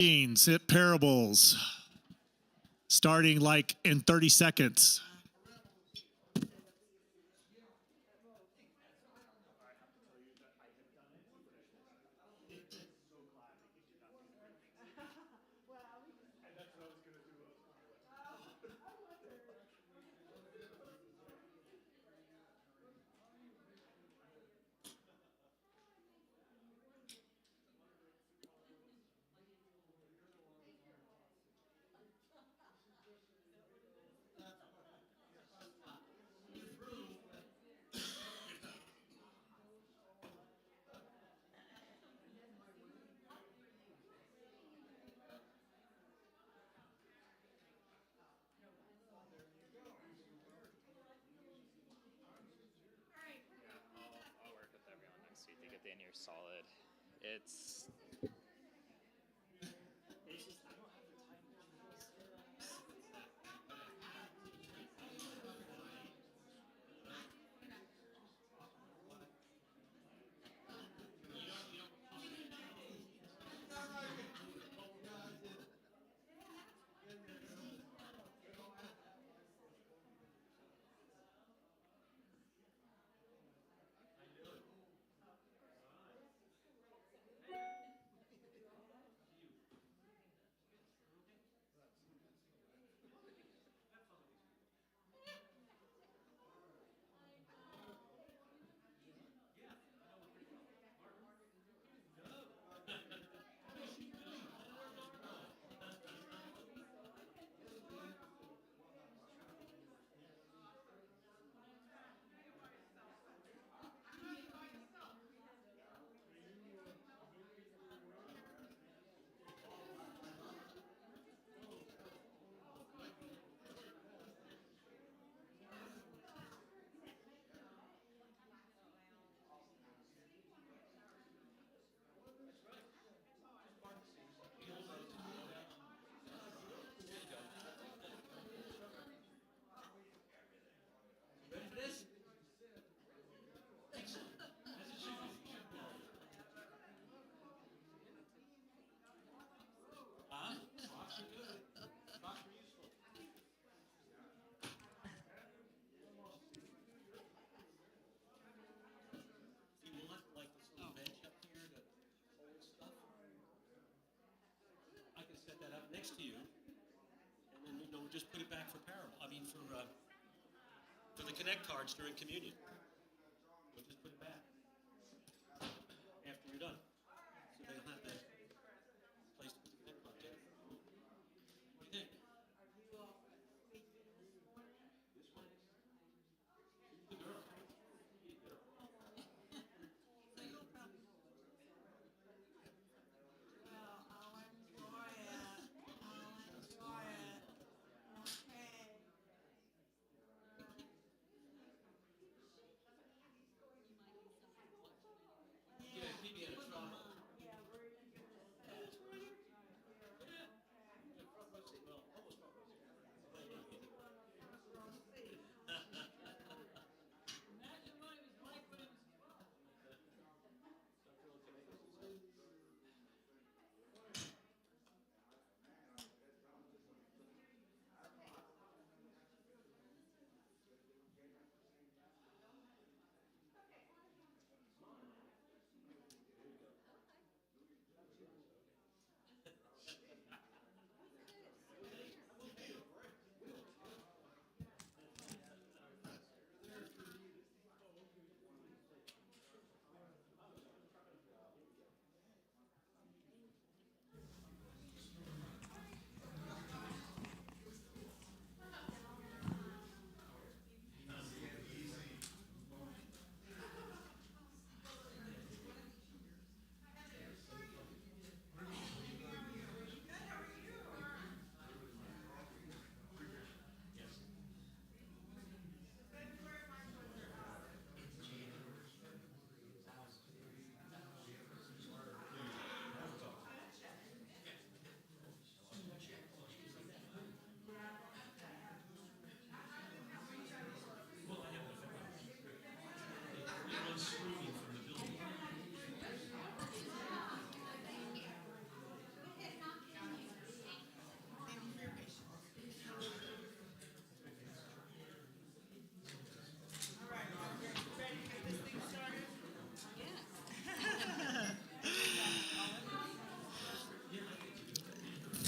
Hit parables starting like in 30 seconds. I'll work with everyone next week to get the in-ear solid. It's I can set that up next to you, and then just put it back for parable. I mean, for the connect cards during communion. We'll just put it back after you're done, so they'll have that place to put the connect cards in. What do you think?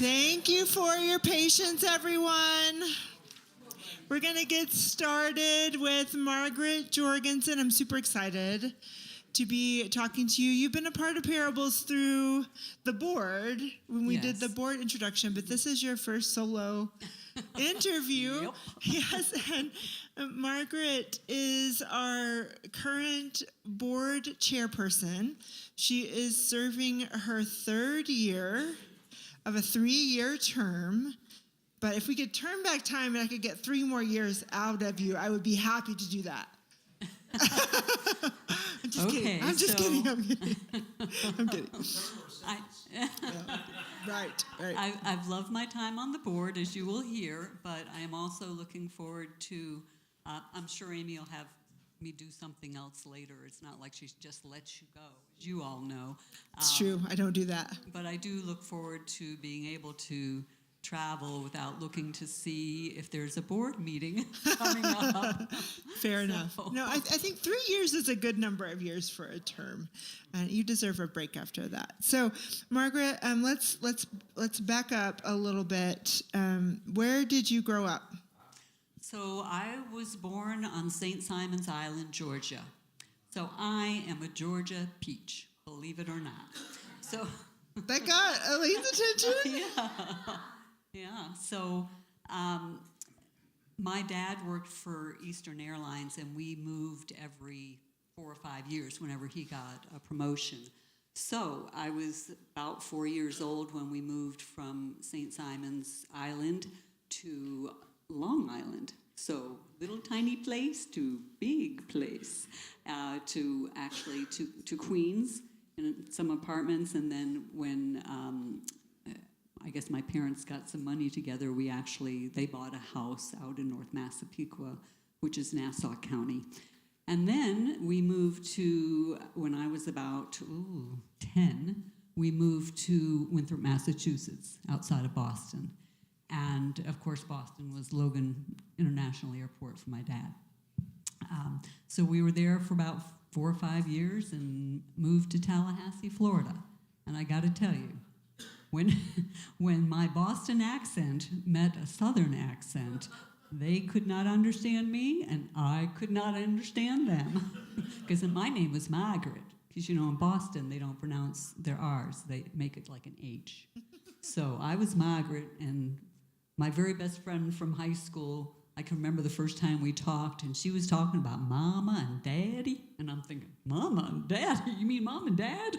Thank you for your patience, everyone. We're going to get started with Margaret Jorgensen. I'm super excited to be talking to you. You've been a part of Parables through the board when we did the board introduction, but this is your first solo interview. Yep. Yes, and Margaret is our current board chairperson. She is serving her third year of a 3-year term. But if we could turn back time and I could get 3 more years out of you, I would be happy to do that. I'm just kidding. I'm just kidding. I'm kidding. I'm kidding. Right. I've loved my time on the board, as you will hear, but I am also looking forward to, I'm sure Amy will have me do something else later. It's not like she just lets you go, as you all know. It's true. I don't do that. But I do look forward to being able to travel without looking to see if there's a board meeting coming up. Fair enough. No, I think 3 years is a good number of years for a term, and you deserve a break after that. So, Margaret, let's back up a little bit. Where did you grow up? So I was born on St. Simon's Island, Georgia. So I am a Georgia peach, believe it or not. So that got Elaine's attention? Yeah. So my dad worked for Eastern Airlines, and we moved every 4 or 5 years whenever he got a promotion. So I was about 4 years old when we moved from St. Simon's Island to Long Island. So little tiny place to big place, to Queens in some apartments. And then when I guess my parents got some money together, they bought a house out in North Massapequa, which is Nassau County. And then we moved to, when I was about 10, we moved to Winthrop, Massachusetts, outside of Boston. And, of course, Boston was Logan International Airport for my dad. So we were there for about 4 or 5 years and moved to Tallahassee, Florida. And I got to tell you, when my Boston accent met a Southern accent, they could not understand me, and I could not understand them. Because my name was Margaret. Because, in Boston, they don't pronounce their R's. They make it like an H. So I was Margaret, and my very best friend from high school, I can remember the first time we talked, and she was talking about Mama and Daddy, and I'm thinking, Mama and Daddy? You mean Mom and Dad?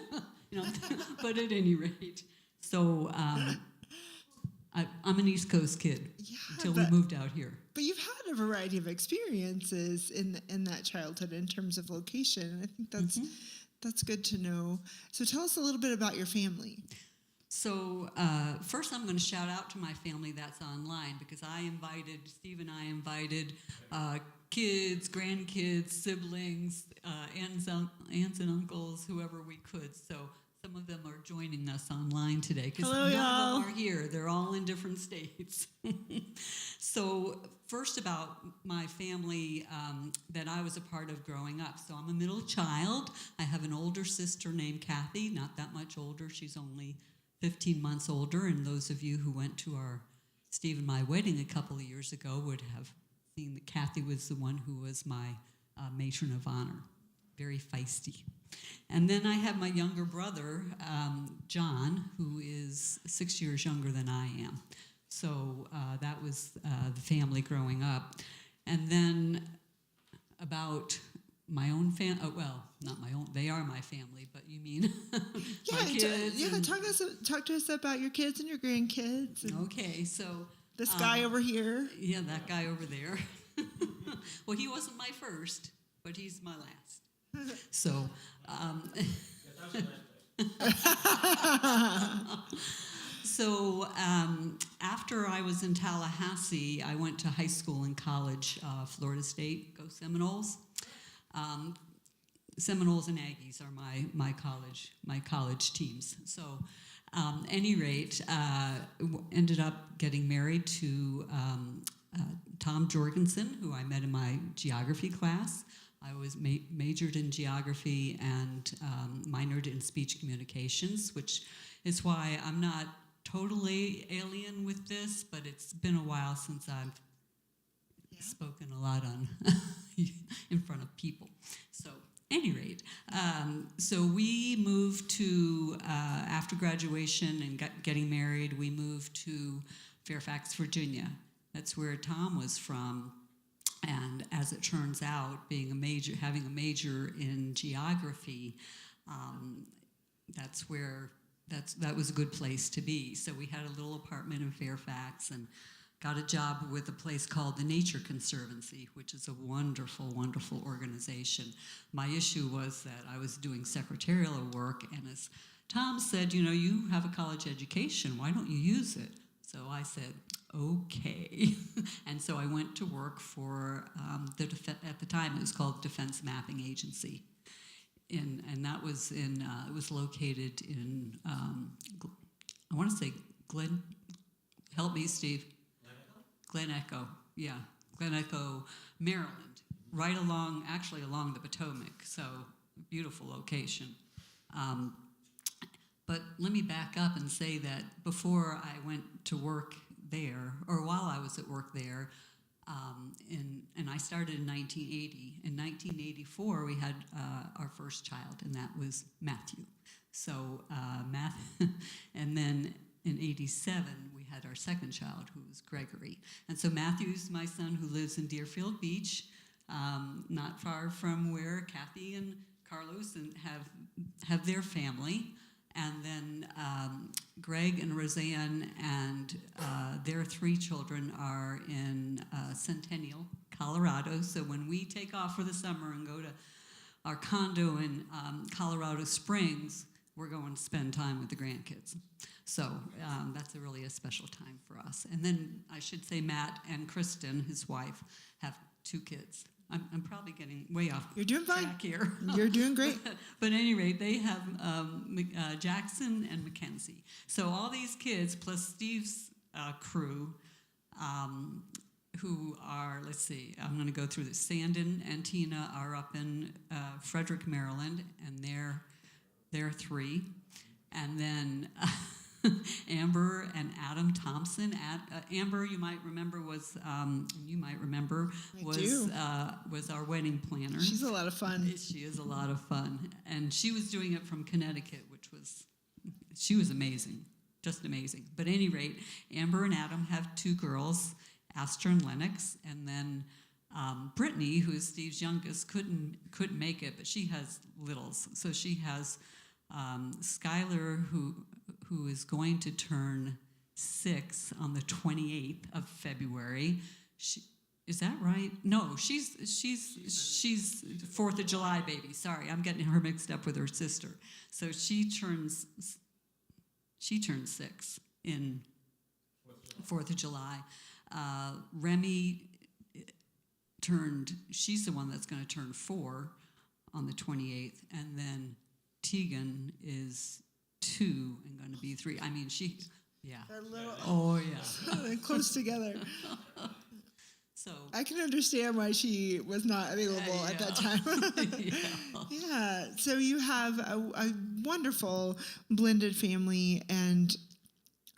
But at any rate, so I'm an East Coast kid until we moved out here. But you've had a variety of experiences in that childhood in terms of location, and I think that's good to know. So tell us a little bit about your family. So first I'm going to shout out to my family that's online, because Steve and I invited kids, grandkids, siblings, aunts and uncles, whoever we could. So some of them are joining us online today, because none of them are here. They're all in different states. So first about my family that I was a part of growing up. So I'm a middle child. I have an older sister named Kathy, not that much older. She's only 15 months older, and those of you who went to our Steve and my wedding a couple of years ago would have seen that Kathy was the one who was my matron of honor. Very feisty. And then I have my younger brother, John, who is 6 years younger than I am. So that was the family growing up. And then about my own family, not my own, they are my family, but you mean my kids? Talk to us about your kids and your grandkids. And okay, so this guy over here. Yeah, that guy over there. Well, he wasn't my first, but he's my last. So, after I was in Tallahassee, I went to high school and college, Florida State, go Seminoles. Seminoles and Aggies are my college teams. So, any rate, ended up getting married to Tom Jorgensen, who I met in my geography class. I was majored in geography and minored in speech communications, which is why I'm not totally alien with this, but it's been a while since I've spoken a lot on in front of people. So, any rate, so we moved to after graduation and getting married. We moved to Fairfax, Virginia. That's where Tom was from. And as it turns out, having a major in geography, that was a good place to be. So we had a little apartment in Fairfax and got a job with a place called the Nature Conservancy, which is a wonderful, wonderful organization. My issue was that I was doing secretarial work, and as Tom said, you have a college education, why don't you use it? So I said, okay. And so I went to work for at the time it was called Defense Mapping Agency. And that was it was located in, I want to say help me, Steve. Glen Echo, yeah. Glen Echo, Maryland, right along the Potomac. So beautiful location. But let me back up and say that before I went to work there, or while I was at work there, and I started in 1980. In 1984, we had our first child, and that was Matthew. So and then in 87, we had our second child, who was Gregory. And so Matthew's my son, who lives in Deerfield Beach, not far from where Kathy and Carlos have their family. And then Greg and Roseanne and their 3 children are in Centennial, Colorado. So when we take off for the summer and go to our condo in Colorado Springs, we're going to spend time with the grandkids. So that's really a special time for us. And then I should say Matt and Kristen, his wife, have 2 kids. I'm probably getting way off You're doing fine. track here. You're doing great. But at any rate, they have Jackson and Mackenzie. So all these kids, plus Steve's crew, who are, let's see, I'm going to go through this. Sandon and Tina are up in Frederick, Maryland, and they're 3. And then Amber and Adam Thompson. Amber, you might remember, was our wedding planner. She's a lot of fun. She is a lot of fun, and she was doing it from Connecticut, she was amazing, just amazing. But at any rate, Amber and Adam have 2 girls, Astra and Lennox, and then Brittany, who is Steve's youngest, couldn't make it, but she has littles. So she has Skylar, who is going to turn 6 on the 28th of February. Is that right? No, she's 4th of July baby. Sorry, I'm getting her mixed up with her sister. So she turns 6 in 4th of July. Remy she's the one that's going to turn 4 on the 28th, and then Tegan is 2 and going to be 3. I mean, yeah. Oh, yeah. Close together. So I can understand why she was not available at that time. Yeah. So you have a wonderful blended family, and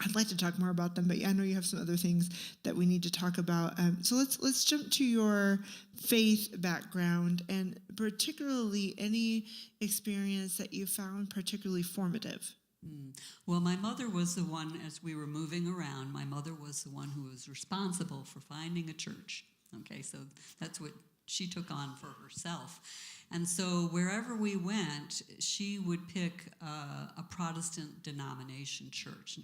I'd like to talk more about them, but I know you have some other things that we need to talk about. So let's jump to your faith background, and particularly any experience that you found particularly formative. Well, my mother was the one, as we were moving around, my mother was the one who was responsible for finding a church. Okay, so that's what she took on for herself. And so wherever we went, she would pick a Protestant denomination church.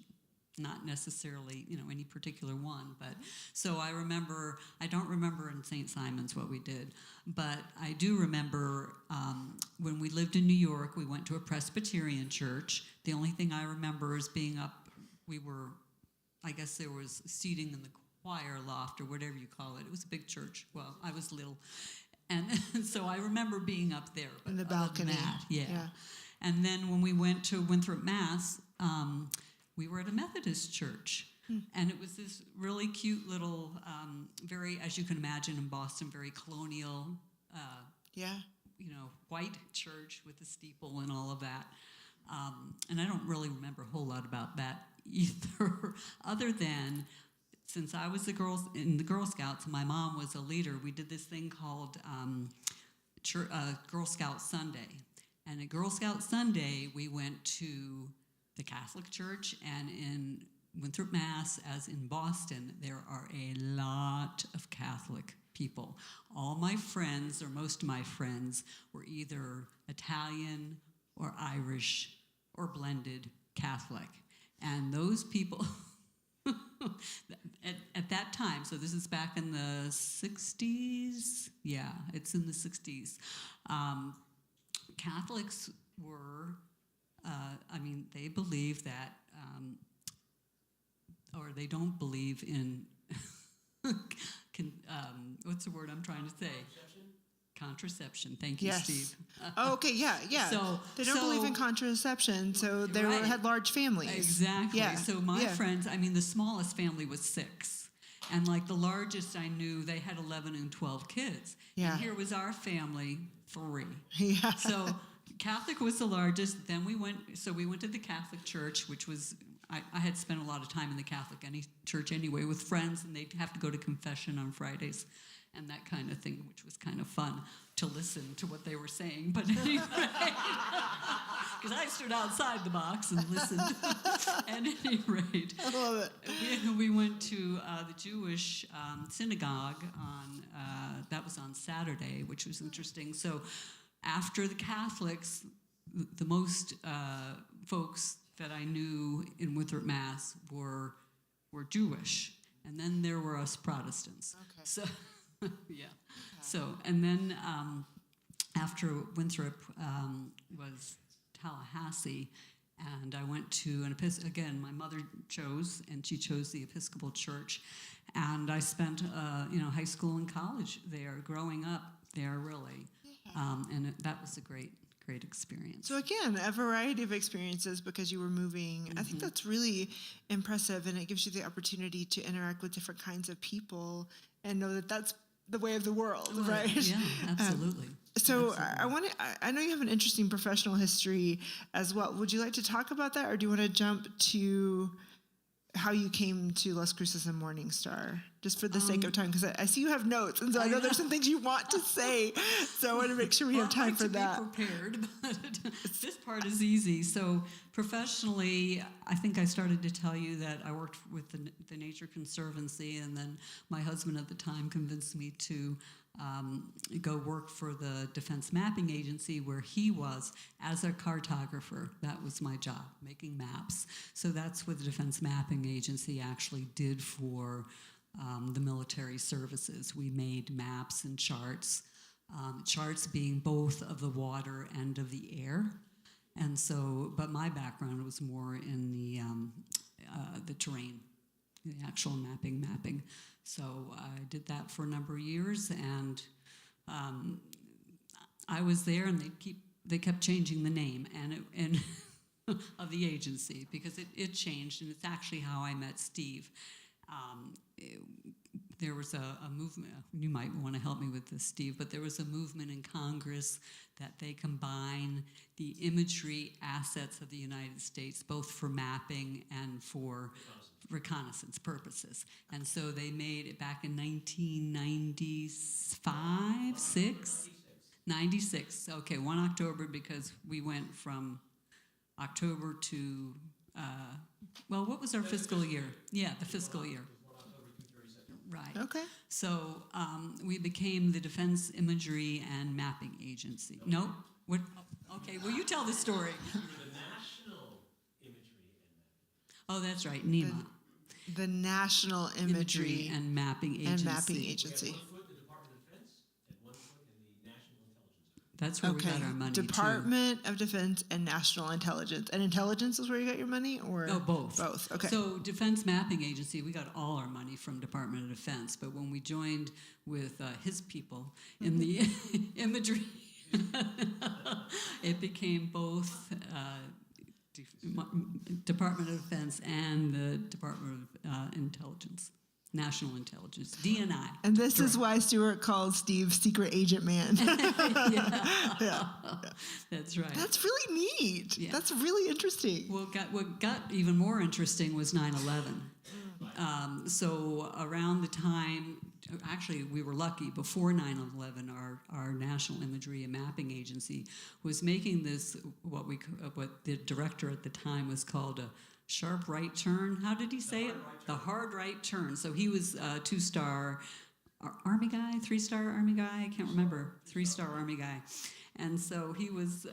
Not necessarily, any particular one, but so I don't remember in St. Simon's what we did, but I do remember when we lived in New York, we went to a Presbyterian church. The only thing I remember is being up, I guess there was seating in the choir loft or whatever you call it. It was a big church. Well, I was little. And so I remember being up there. But in the balcony. Yeah. And then when we went to Winthrop, Mass., we were at a Methodist church, and it was this really cute little, very, as you can imagine in Boston, very colonial, white church with the steeple and all of that. And I don't really remember a whole lot about that either, other than, since I was in the Girl Scouts, my mom was a leader, we did this thing called Girl Scout Sunday. And at Girl Scout Sunday, we went to the Catholic Church, and in Winthrop, Mass, as in Boston, there are a lot of Catholic people. All my friends, or most of my friends, were either Italian or Irish or blended Catholic. And those people, at that time, so this is back in the 60s, yeah, it's in the 60s, Catholics were, they believe that, or they don't believe in, what's the word I'm trying to say? Contraception. Thank you, Yes. Steve. Oh, okay, yeah. So- they don't believe in contraception, so they Right. had large families. Exactly. Yeah. So my yeah. friends, the smallest family was 6. And like the largest I knew, they had 11 and 12 kids. Yeah. And here was our family, 3. Yeah. So Catholic was the largest. Then we went to the Catholic Church, which was, I had spent a lot of time in the Catholic church anyway with friends, and they'd have to go to confession on Fridays and that kind of thing, which was kind of fun to listen to what they were saying. But anyway, because I stood outside the box and listened. At any rate, I love it. we went to the Jewish synagogue that was on Saturday, which was interesting. So after the Catholics, the most folks that I knew in Winthrop, Mass were Jewish. And then there were us Protestants. Okay. So, yeah. Okay. So, and then after Winthrop was Tallahassee, and I went to again, my mother chose, and she chose the Episcopal Church. And I spent, high school and college there, growing up there, really. And that was a great experience. So again, a variety of experiences because you were moving. I think that's really impressive, and it gives you the opportunity to interact with different kinds of people and know that that's the way of the world, right? Yeah, absolutely. So Absolutely. I know you have an interesting professional history as well. Would you like to talk about that, or do you want to jump to how you came to Las Cruces and Morning Star, just for the sake of time? Because I see you have notes, and so I know there's some things you want to say. So I want to make sure we have time for that. I like to be prepared, but this part is easy. So professionally, I think I started to tell you that I worked with the Nature Conservancy, and then my husband at the time convinced me to go work for the Defense Mapping Agency, where he was as a cartographer. That was my job, making maps. So that's what the Defense Mapping Agency actually did for the military services. We made maps and charts, charts being both of the water and of the air. And so, but my background was more in the terrain, the actual mapping. So I did that for a number of years, and I was there, and they kept changing the name and of the agency, because it changed, and it's actually how I met Steve. There was a movement, you might want to help me with this, Steve, but there was a movement in Congress that they combine the imagery assets of the United States, both for mapping and for reconnaissance purposes. And so they made it back in 1995, 96. Okay, 1 October, because we went from October to, what was our fiscal year? Yeah, the fiscal year. Right. Okay. So we became the Defense Imagery and Mapping Agency. No? What? Okay, well, you tell the story. The National Imagery and Oh, that's right, NEMA. The National Imagery and Mapping Agency. and Mapping Agency. one foot in the Department of Defense and 1 foot in the National Intelligence. That's where Okay. we got our money, Department of Defense and National Intelligence. And intelligence is where you got your money, or No, both. Both. Okay. So Defense Mapping Agency, we got all our money from Department of Defense, but when we joined with his people in the imagery, it became both Department of Defense and the Department of Intelligence. National Intelligence, DNI. And this is why Stuart called Steve Secret Agent Man. That's right. That's really neat. Yeah. That's really interesting. Well, what got even more interesting was 9/11. So around the time, actually, we were lucky. Before 9/11, our National Imagery and Mapping Agency was making this what the director at the time was called a sharp right turn. How did he say it? The hard right turn. So he was a 2-star Army guy, 3-star Army guy. I can't remember. 3-star Army guy, and so he was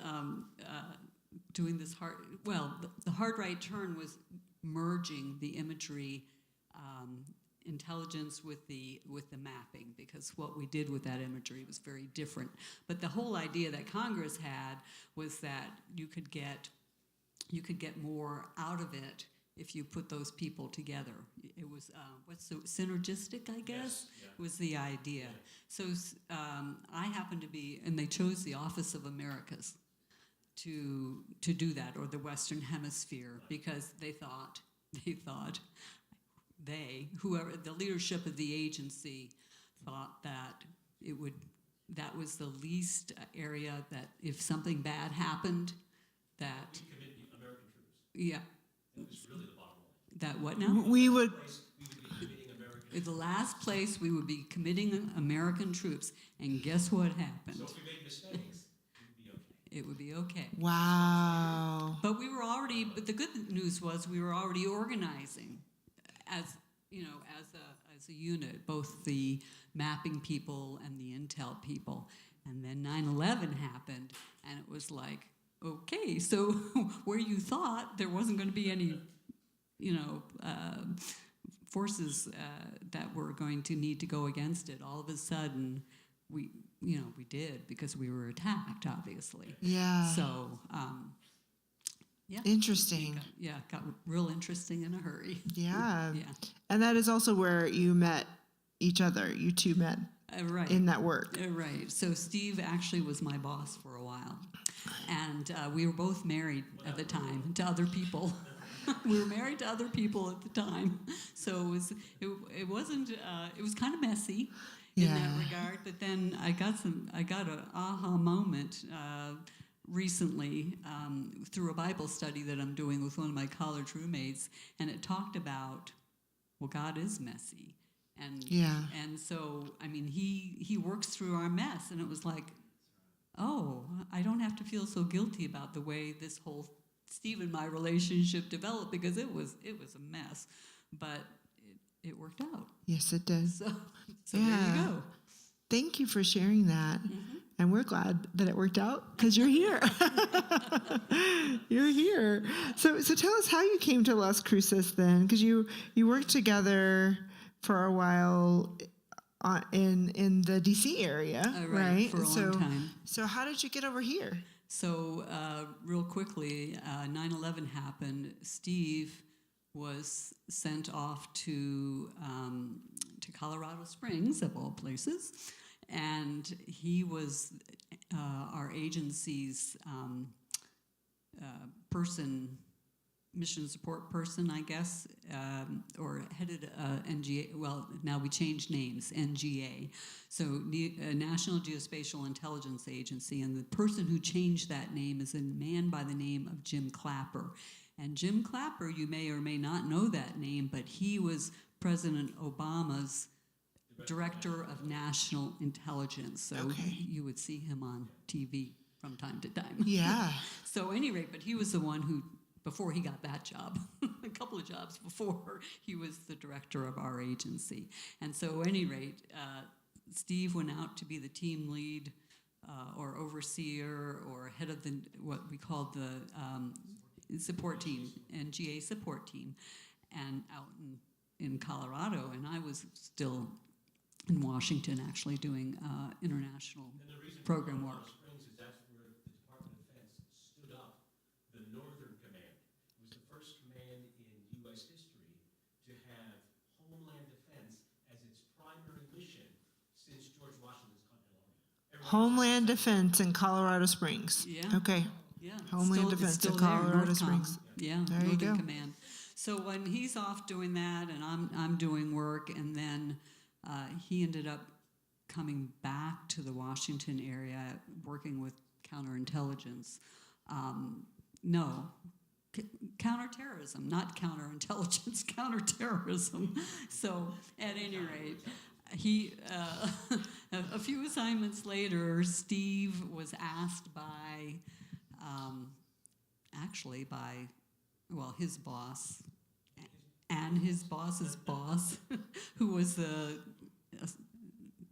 doing this hard. Well, the hard right turn was merging the imagery intelligence with the mapping, because what we did with that imagery was very different. But the whole idea that Congress had was that you could get more out of it if you put those people together. It was synergistic, I guess, was the idea. So I happened to be, and they chose the Office of Americas to do that, or the Western Hemisphere, because whoever the leadership of the agency thought that that was the least area that if something bad happened, that Commit the American troops. yeah, That was really the bottom line. that what now? We would. We would be committing American. The last place we would be committing American troops, and guess what happened? So if we made mistakes, It would be okay. Wow. But but the good news was we were already organizing as a unit, both the mapping people and the intel people. And then 9/11 happened, and it was like, okay, so where you thought there wasn't going to be any, forces that were going to need to go against it, all of a sudden we did, because we were attacked, obviously. Yeah. So, yeah. Interesting. It got real interesting in a hurry. Yeah. Yeah. And that is also where you met each other. You two met Right. in that work. Right. So Steve actually was my boss for a while, and we were both married at the time to other people. We were married to other people at the time, so it was kind of messy in that regard. But then I got an aha moment recently through a Bible study that I'm doing with one of my college roommates, and it talked about, well, God is messy. And so, I mean, he works through our mess, and it was like, oh, I don't have to feel so guilty about the way this whole Steve and my relationship developed, because it was a mess, but it worked out. Yes, it did. So there you go. Thank you for sharing that. Mm-hmm. And we're glad that it worked out, because you're here. You're here. So tell us how you came to Las Cruces then, because you worked together for a while in the DC area, right? For a long time. So how did you get over here? So real quickly, 9/11 happened. Steve was sent off to Colorado Springs, of all places, and he was our agency's mission support person, I guess, or headed NGA. Well, now we changed names, NGA. So National Geospatial Intelligence Agency, and the person who changed that name is a man by the name of Jim Clapper. And Jim Clapper, you may or may not know that name, but he was President Obama's Director of National Intelligence. So you would see him on TV from time to time. Yeah. So at any rate, but he was the one who, before he got that job, a couple of jobs before, he was the director of our agency. And so at any rate, Steve went out to be the team lead or overseer or head of what we called the support team, NGA support team, and out in Colorado. And I was still in Washington, actually doing international program work. Springs is that's where the Department of Defense stood up the Northern Command. It was the first command in U.S. history to have Homeland Defense as its primary mission since George Washington's Continental Army. Homeland Defense in Colorado Springs. Yeah. Okay. Yeah. Homeland It's Defense still in there, Colorado Northcom. Springs. Yeah, There you Northern go. Command. So when he's off doing that, and I'm doing work, and then he ended up coming back to the Washington area, working with counterintelligence. Counterterrorism, not counterintelligence, counterterrorism. So at any rate, he a few assignments later, Steve was asked by his boss and his boss's boss, who was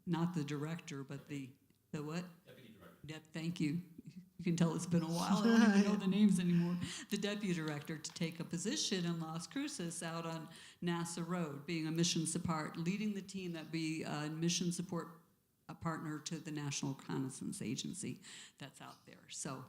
not the director, but the what? Deputy director. Thank you. You can tell it's been a while. I don't even know the names anymore. The deputy director to take a position in Las Cruces out on NASA Road, being a mission support, leading the team that be a mission support a partner to the National Reconnaissance Agency that's out there. So,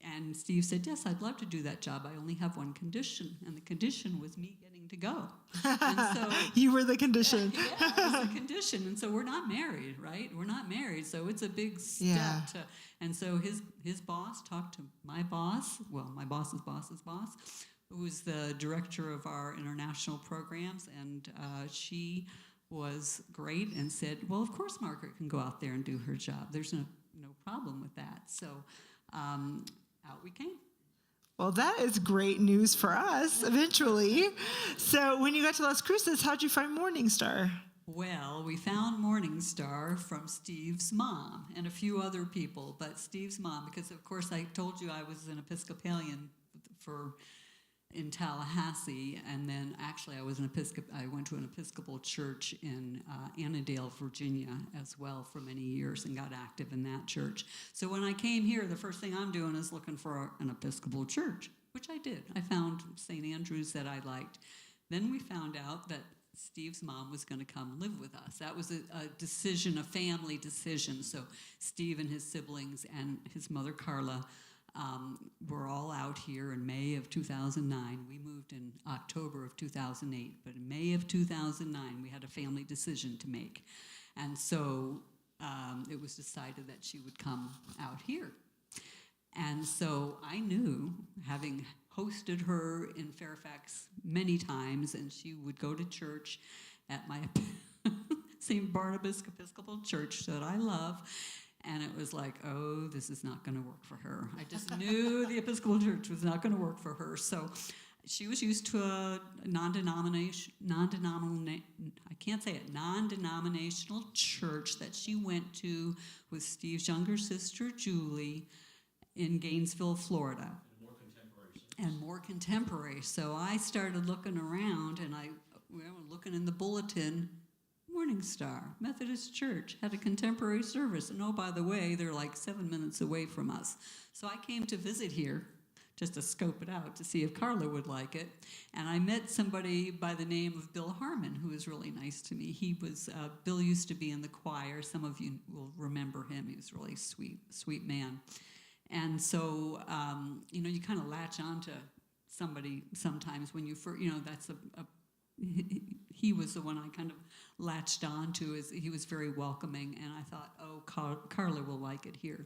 and Steve said, yes, I'd love to do that job. I only have one condition, and the condition was me getting to go. And so You were the condition. yeah, it was a condition. And so we're not married, right? We're not married. So it's a big step Yeah. and so his boss talked to my boss, well, my boss's boss's boss, who was the director of our international programs, and she was great and said, well, of course Margaret can go out there and do her job. There's no problem with that. So out we came. Well, that is great news for us eventually. So when you got to Las Cruces, how'd you find Morningstar? Well, we found Morningstar from Steve's mom and a few other people, but Steve's mom, because of course I told you I was an Episcopalian in Tallahassee, and then actually I went to an Episcopal church in Annandale, Virginia as well for many years and got active in that church. So when I came here, the first thing I'm doing is looking for an Episcopal church, which I did. I found St. Andrew's that I liked. Then we found out that Steve's mom was going to come live with us. That was a decision, a family decision. So Steve and his siblings and his mother, Carla, were all out here in May of 2009. We moved in October of 2008, but in May of 2009, we had a family decision to make. And so it was decided that she would come out here. And so I knew, having hosted her in Fairfax many times, and she would go to church at my St. Barnabas Episcopal Church that I love, and it was like, oh, this is not going to work for her. I just knew the Episcopal Church was not going to work for her. So she was used to a non-denominational church that she went to with Steve's younger sister, Julie, in Gainesville, Florida. And more contemporary. So I started looking around, and we were looking in the bulletin. Morningstar Methodist Church had a contemporary service, and oh, by the way, they're like 7 minutes away from us. So I came to visit here just to scope it out to see if Carla would like it. And I met somebody by the name of Bill Harmon, who was really nice to me. Bill used to be in the choir. Some of you will remember him. He was a really sweet man. And so, you kind of latch on to somebody sometimes when you first, he was the one I kind of latched on to. He was very welcoming, and I thought, oh, Carla will like it here.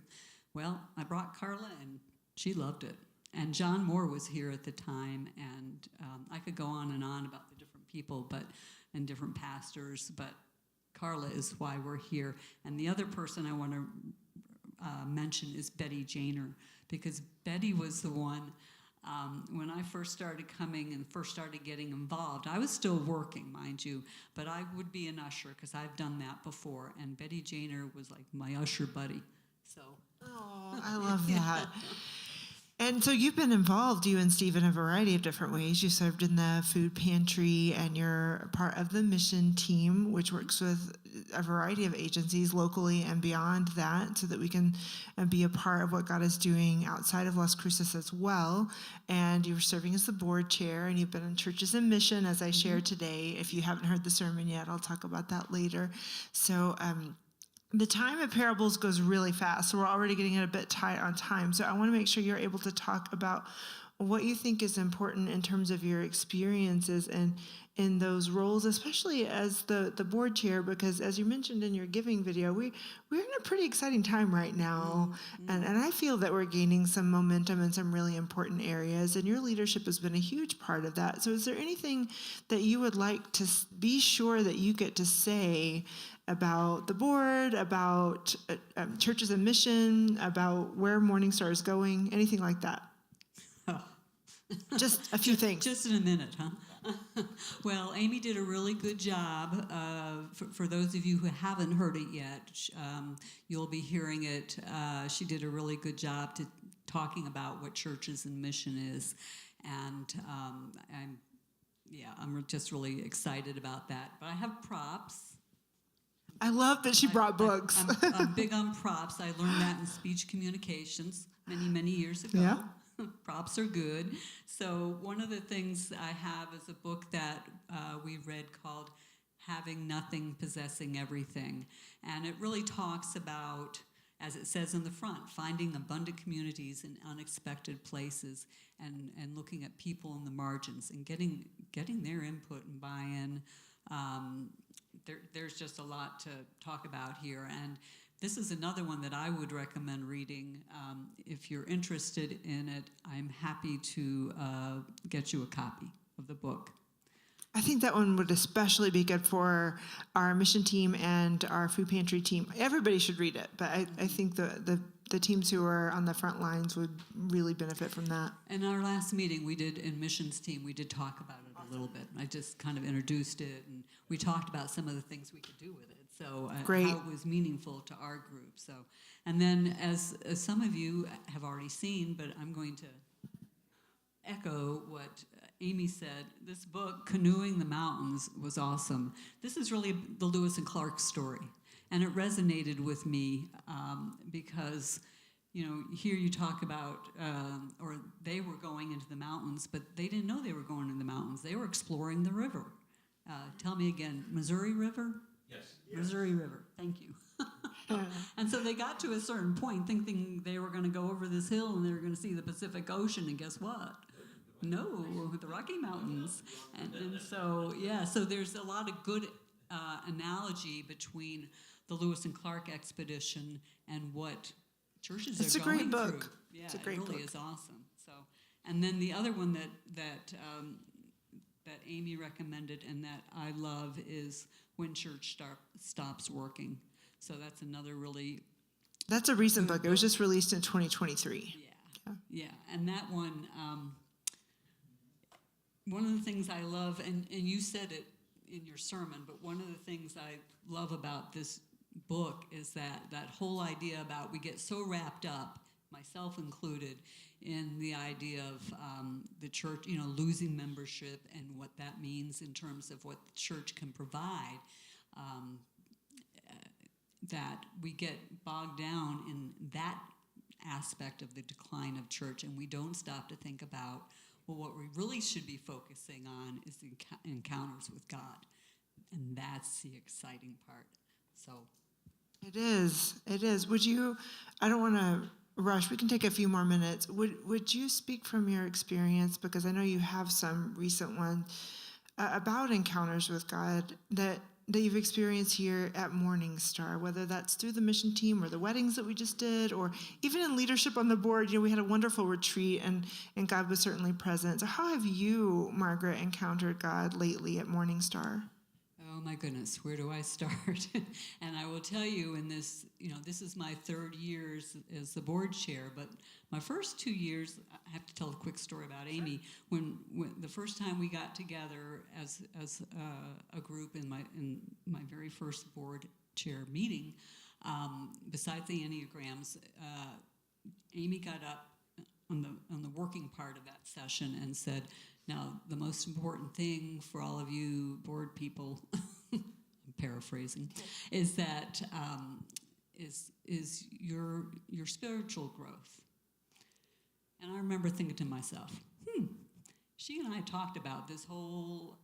Well, I brought Carla, and she loved it. And John Moore was here at the time, and I could go on and on about the different people and different pastors, but Carla is why we're here. And the other person I want to mention is Betty Janer, because Betty was the one, when I first started coming and first started getting involved, I was still working, mind you, but I would be an usher because I've done that before, and Betty Janer was like my usher buddy. So. Oh, I love that. And so you've been involved, you and Steve, in a variety of different ways. You served in the food pantry, and you're part of the mission team, which works with a variety of agencies locally and beyond that, so that we can be a part of what God is doing outside of Las Cruces as well. And you're serving as the board chair, and you've been in Churches in Mission, as I shared today. If you haven't heard the sermon yet, I'll talk about that later. So, the time at Parables goes really fast, so we're already getting it a bit tight on time. So I want to make sure you're able to talk about what you think is important in terms of your experiences and in those roles, especially as the board chair, because as you mentioned in your giving video, we're in a pretty exciting time right now. And I feel that we're gaining some momentum in some really important areas, and your leadership has been a huge part of that. So is there anything that you would like to be sure that you get to say about the board, about churches and mission, about where Morningstar is going, anything like that? Just a few things. Just in a minute, huh? Well, Amy did a really good job. For those of you who haven't heard it yet, you'll be hearing it. She did a really good job talking about what churches and mission is, and I'm just really excited about that. But I have props. I love that she brought books. I'm big on props. I learned that in speech communications many years ago. Yeah. Props are good. So one of the things I have is a book that we read called Having Nothing, Possessing Everything. And it really talks about, as it says in the front, finding abundant communities in unexpected places and looking at people in the margins and getting their input and buy-in. There's just a lot to talk about here. And this is another one that I would recommend reading. If you're interested in it, I'm happy to get you a copy of the book. I think that one would especially be good for our mission team and our food pantry team. Everybody should read it, but I think the teams who are on the front lines would really benefit from that. In our last meeting in missions team, we did talk about it a little bit. I just kind of introduced it, and we talked about some of the things we could do with it. So Great. How it was meaningful to our group. So, and then as some of you have already seen, but I'm going to echo what Amy said. This book, Canoeing the Mountains, was awesome. This is really the Lewis and Clark story, and it resonated with me because, here you talk about, or they were going into the mountains, but they didn't know they were going into the mountains. They were exploring the river. Tell me again, Missouri River? Yes. Missouri River, thank you. And so they got to a certain point thinking they were going to go over this hill and they were going to see the Pacific Ocean, and guess what? No, the Rocky Mountains. And so, so there's a lot of good analogy between the Lewis and Clark expedition and what churches It's are a going great book. through. Yeah, It's a great it really book. is awesome. So, and then the other one that Amy recommended and that I love is When Church Stops Working. So that's another really... That's a recent book. It was just released in 2023. Yeah. And that one, one of the things I love, and you said it in your sermon, but one of the things I love about this book is that whole idea about we get so wrapped up, myself included, in the idea of the church, losing membership and what that means in terms of what the church can provide, that we get bogged down in that aspect of the decline of church, and we don't stop to think about, well, what we really should be focusing on is the encounters with God, and that's the exciting part. So It is. Would you, I don't want to rush, we can take a few more minutes. Would you speak from your experience, because I know you have some recent ones, about encounters with God that you've experienced here at Morningstar, whether that's through the mission team or the weddings that we just did, or even in leadership on the board. We had a wonderful retreat, and God was certainly present. So how have you, Margaret, encountered God lately at Morningstar? oh my goodness, where do I start? And I will tell you, in this, this is my third year as the board chair, but my first 2 years, I have to tell a quick story about Amy. When the first time we got together as a group in my very first board chair meeting, besides the Enneagrams, Amy got up on the working part of that session and said, now, the most important thing for all of you board people, I'm paraphrasing, is that is your spiritual growth. And I remember thinking to myself, she and I talked about this whole,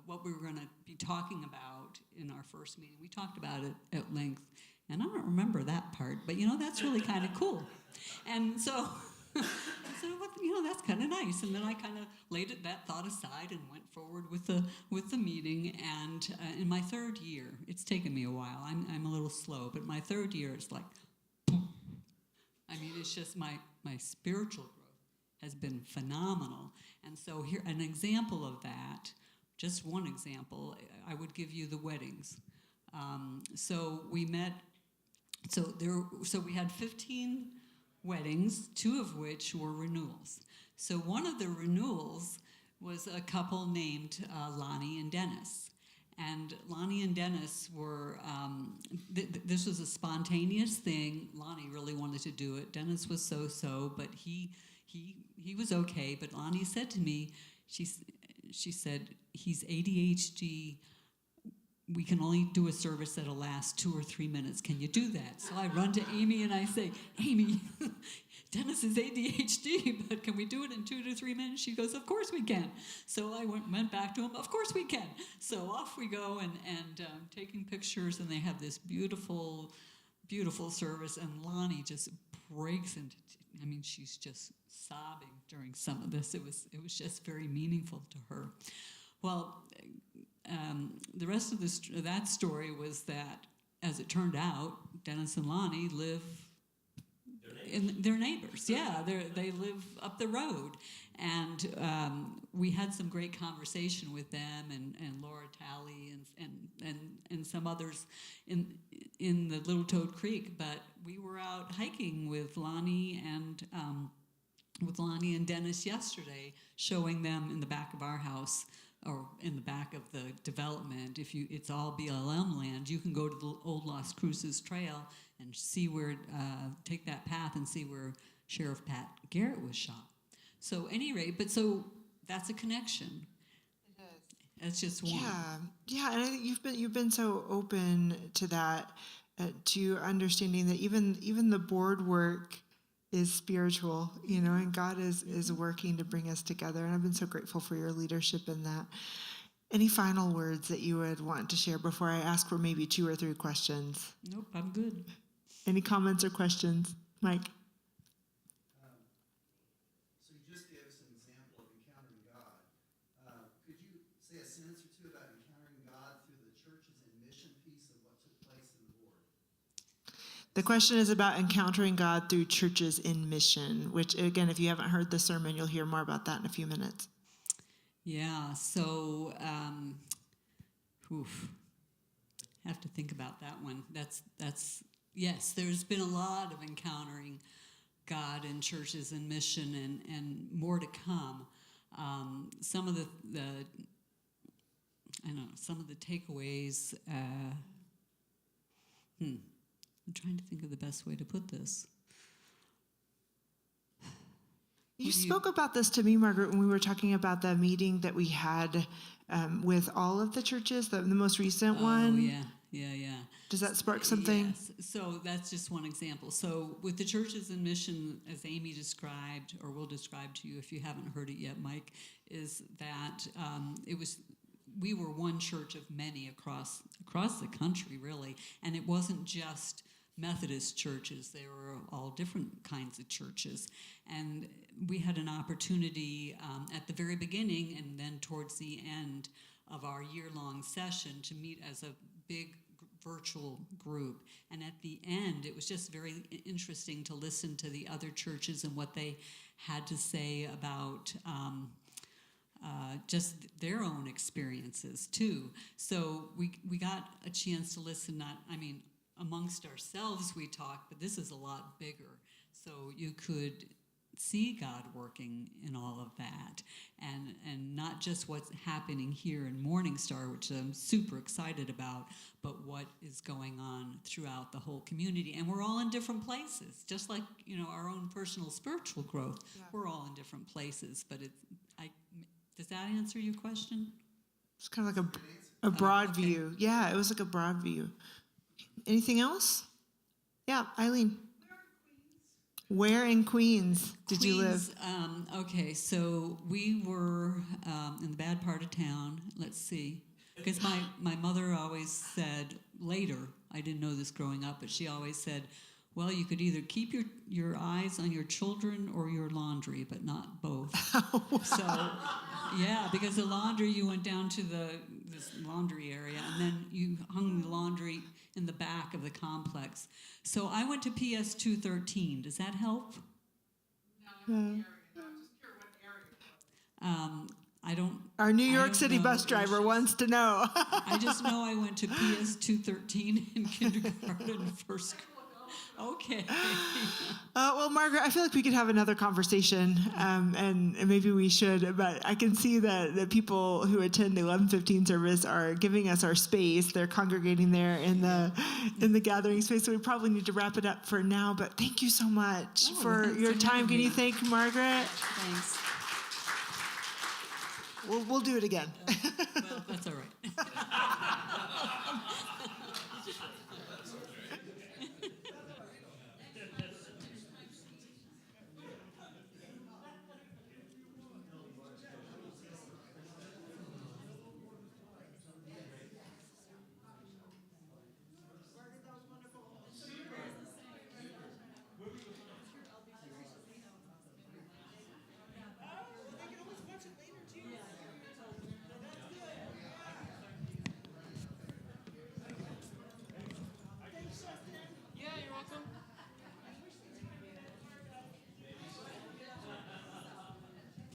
what we were going to be talking about in our first meeting. We talked about it at length, and I don't remember that part, but that's really kind of cool. And so I said, well, that's kind of nice. And then I kind of laid that thought aside and went forward with the meeting. And in my third year, it's taken me a while. I'm a little slow, but my third year, it's like, boom. I mean, it's just my spiritual growth has been phenomenal. And so here, an example of that, just one example, I would give you the weddings. So we met. So we had 15 weddings, 2 of which were renewals. So one of the renewals was a couple named Lonnie and Dennis. And Lonnie and Dennis were, this was a spontaneous thing. Lonnie really wanted to do it. Dennis was so-so, but he was okay. But Lonnie said to me, she said, he's ADHD. We can only do a service that'll last 2 or 3 minutes. Can you do that? So I run to Amy and I say, Amy, Dennis is ADHD, but can we do it in 2 to 3 minutes? She goes, of course we can. So I went back to him, of course we can. So off we go and taking pictures, and they have this beautiful, beautiful service, and Lonnie just breaks into, she's just sobbing during some of this. It was just very meaningful to her. Well, the rest of that story was that, as it turned out, Dennis and Lonnie live they're neighbors. Yeah, they live up the road, and we had some great conversation with them and Laura Talley and some others in the Little Toad Creek. But we were out hiking with Lonnie and Dennis yesterday, showing them in the back of our house, or in the back of the development. It's all BLM land. You can go to the old Las Cruces Trail and see take that path and see where Sheriff Pat Garrett was shot. So any rate, so that's a connection. It is. That's just one. Yeah, and I think you've been so open to that, to understanding that even the board work is spiritual, and God is working to bring us together. And I've been so grateful for your leadership in that. Any final words that you would want to share before I ask for maybe 2 or 3 questions? Nope, I'm good. Any comments or questions? Mike? So you just gave us an example of encountering God. Could you say a sentence or 2 about encountering God through the churches and mission piece of what took place in the board? The question is about encountering God through churches in mission, which, again, if you haven't heard the sermon, you'll hear more about that in a few minutes. Yeah, so, have to think about that one. That's yes, there's been a lot of encountering God in churches and mission, and more to come. Some of the takeaways, I'm trying to think of the best way to put this. You spoke about this to me, Margaret, when we were talking about the meeting that we had with all of the churches, the most recent one. Oh, yeah. Does that spark something? Yes. So that's just one example. So with the churches in mission, as Amy described, or will describe to you if you haven't heard it yet, Mike, is that we were one church of many across the country, really, and it wasn't just Methodist churches. There were all different kinds of churches. And we had an opportunity at the very beginning and then towards the end of our year-long session to meet as a big virtual group. And at the end, it was just very interesting to listen to the other churches and what they had to say about just their own experiences, too. So we got a chance to listen, amongst ourselves we talk, but this is a lot bigger. So you could see God working in all of that, and not just what's happening here in Morningstar, which I'm super excited about, but what is going on throughout the whole community. And we're all in different places, just like our own personal spiritual growth. Yeah. We're all in different places, but does that answer your question? It's kind of like a broad view. Yeah, it was like a broad view. Anything else? Yeah, Eileen. Where in Queens did you live? Okay, so we were in the bad part of town. Let's see. Because my mother always said, later, I didn't know this growing up, but she always said, Well, you could either keep your eyes on your children or your laundry, but not both. So, yeah, because the laundry, you went down to this laundry area, and then you hung the laundry in the back of the complex. So I went to PS 213. Does that help? I don't. Our New I York don't City know. bus driver wants to know. I just know I went to PS 213 in kindergarten first. Okay. Well, Margaret, I feel like we could have another conversation, and maybe we should. But I can see that the people who attend the 11:15 service are giving us our space. They're congregating there in the gathering space. So we probably need to wrap it up for now. But thank you so much Oh, for thanks your for time. having Can you me. thank Margaret? Thanks. We'll do it again. Well,